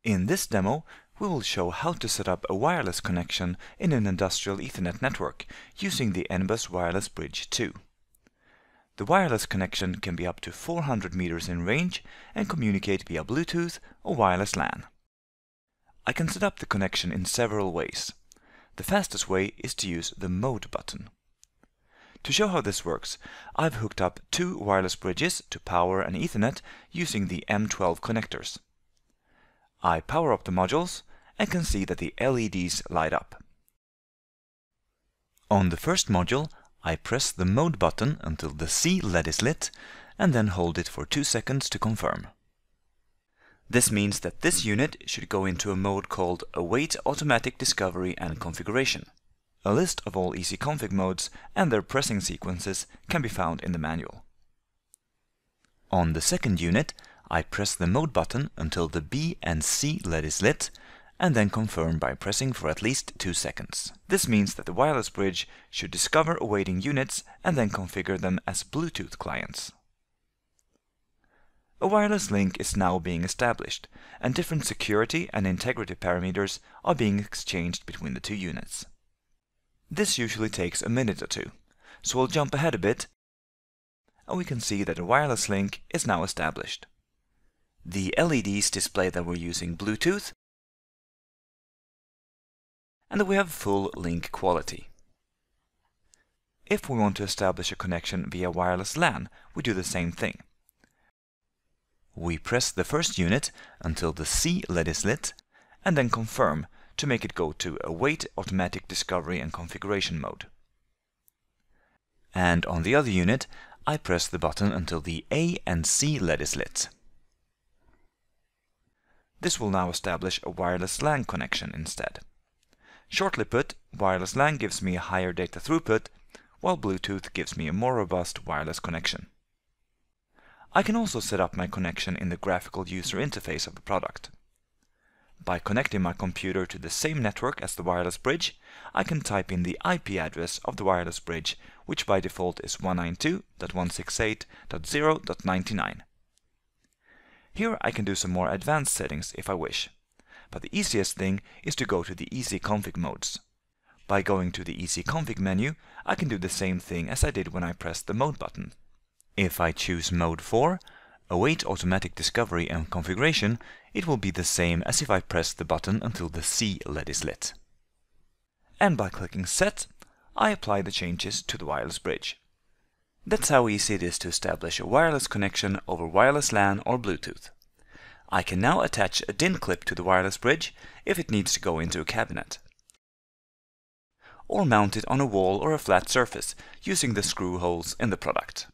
In this demo, we will show how to set up a wireless connection in an industrial Ethernet network using the Anybus Wireless Bridge 2. The wireless connection can be up to 400 meters in range and communicate via Bluetooth or wireless LAN. I can set up the connection in several ways. The fastest way is to use the Mode button. To show how this works, I've hooked up two wireless bridges to power an Ethernet using the M12 connectors. I power up the modules and can see that the LEDs light up. On the first module, I press the Mode button until the C LED is lit and then hold it for 2 seconds to confirm. This means that this unit should go into a mode called Await Automatic Discovery and Configuration. A list of all EasyConfig modes and their pressing sequences can be found in the manual. On the second unit, I press the Mode button until the B and C LED is lit, and then confirm by pressing for at least 2 seconds. This means that the wireless bridge should discover awaiting units and then configure them as Bluetooth clients. A wireless link is now being established, and different security and integrity parameters are being exchanged between the two units. This usually takes a minute or two, so we'll jump ahead a bit, and we can see that a wireless link is now established. The LEDs display that we're using Bluetooth, and that we have full link quality. If we want to establish a connection via wireless LAN, we do the same thing. We press the first unit until the C LED is lit, and then confirm to make it go to Await Automatic Discovery and Configuration mode. And on the other unit, I press the button until the A and C LED is lit. This will now establish a wireless LAN connection instead. Shortly put, wireless LAN gives me a higher data throughput, while Bluetooth gives me a more robust wireless connection. I can also set up my connection in the graphical user interface of the product. By connecting my computer to the same network as the wireless bridge, I can type in the IP address of the wireless bridge, which by default is 192.168.0.99. Here I can do some more advanced settings if I wish, but the easiest thing is to go to the EasyConfig modes. By going to the EasyConfig menu, I can do the same thing as I did when I pressed the Mode button. If I choose Mode 4, Await Automatic Discovery and Configuration, it will be the same as if I pressed the button until the C LED is lit. And by clicking Set, I apply the changes to the wireless bridge. That's how easy it is to establish a wireless connection over wireless LAN or Bluetooth. I can now attach a DIN clip to the wireless bridge if it needs to go into a cabinet, or mount it on a wall or a flat surface using the screw holes in the product.